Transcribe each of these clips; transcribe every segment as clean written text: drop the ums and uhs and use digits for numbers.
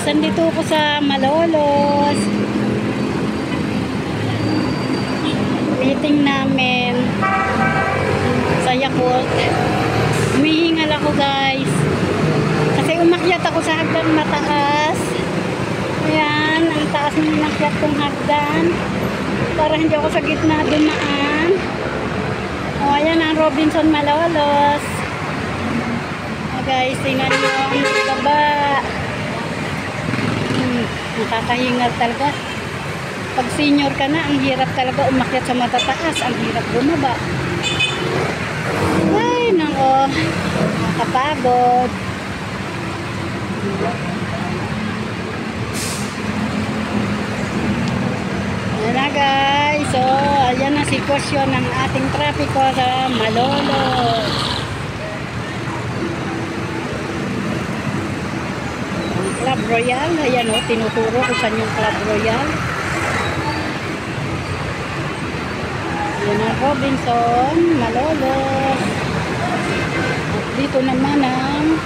Nandito ako sa Malolos. Meeting namin sa Yakult. Humihingal ako guys. Kasi umakyat ako sa hagdan mataas. Ayan, ang taas ng inakyat kong hagdan. Para hindi ako sa gitna dumaan. O, ayan ang Robinson Malolos. O guys, tingnan nyo ang baba. Nakakahingal talaga. Pag senior ka na, ang hirap talaga umakyat sa matataas. Ang hirap bumaba. Ay, nako. Nakapagod. Ayan na guys. So, ayan ang sitwasyon ng ating trapiko sa Malolos. Club Royal, ayan o, tinuturo kung saan yung Club Royal. Ayan ang Robinson Malolos. At dito naman ang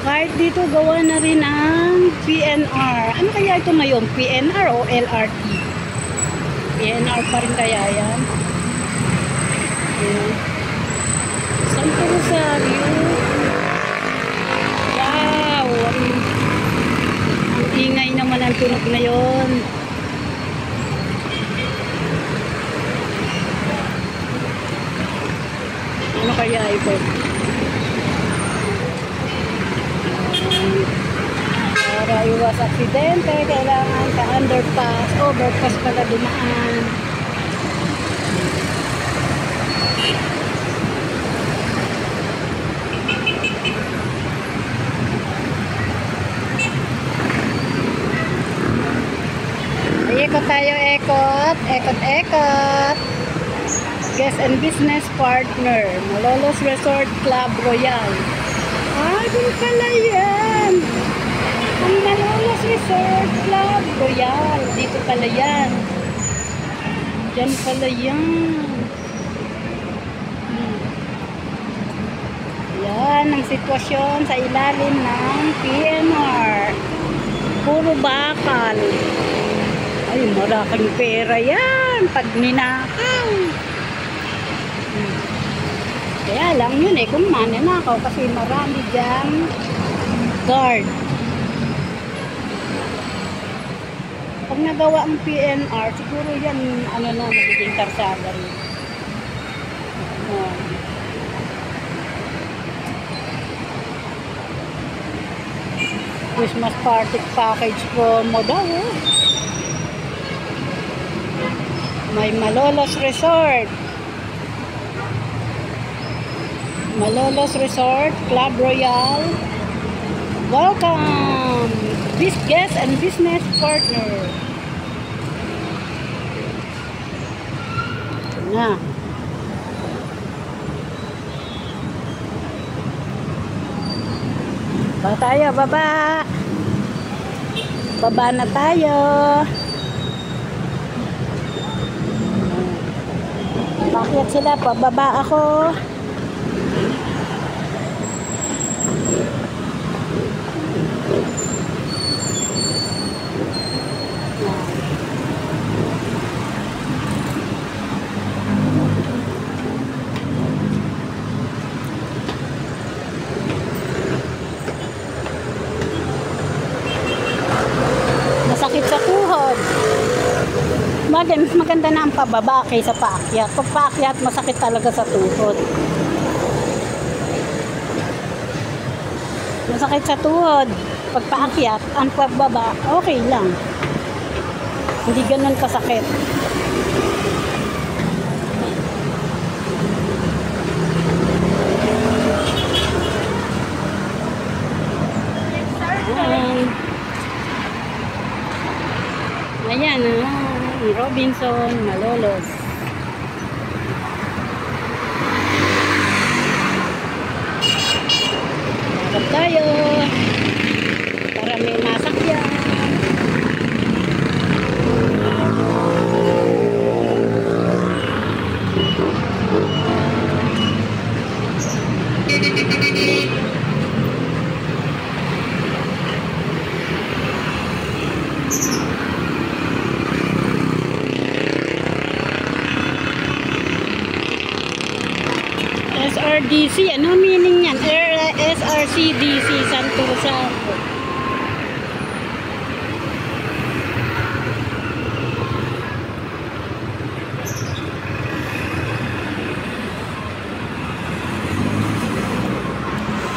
kahit dito gawa na rin ang PNR. Ano kaya ito ngayon? PNR o LRT? PNR pa rin kaya yan. Ayan. Santo Rosario. Wow! Ang ingay naman ang tunog na yun. Ano kaya ito? Para iwas aksidente, kailangan ka underpass, overpass pala dumaan. Ikot tayo, ekot. Guest and business partner, Malolos Resort Club Royal. Ah, dun pala yan. Ang Malolos Resort Club Royal. Dito pala yan. Diyan pala yan. Yan ang sitwasyon sa ilalim ng PNR. Puro bakal. Ay, malaking pera yan pag ninakaw. Kaya lang yun eh, kung mananakaw kasi marami dyan guard. Pag nagawa ang PNR, siguro yan, ano na, magiging karsada rin. Christmas party package promo daw eh. May Malolos Resort. Malolos Resort Club Royal. Welcome, this guest and business partner. Na. Baba tayo, baba. Baba na tayo. Bakit sila? Pababa ako. Masakit sa tuhod. Maganda na ang pababa kaysa paakyat. Pag paakyat, masakit talaga sa tuhod. Masakit sa tuhod. Pag paakyat, ang pababa, okay lang. Hindi ganun kasakit. Ayan Robinson Malolos. Lakad tayo para may masakyan. SRDC, ano meaning yan? SRCDC, Santosa.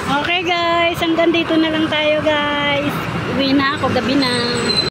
Okay guys, hanggang dito na lang tayo guys. Uwi na ako, gabi na.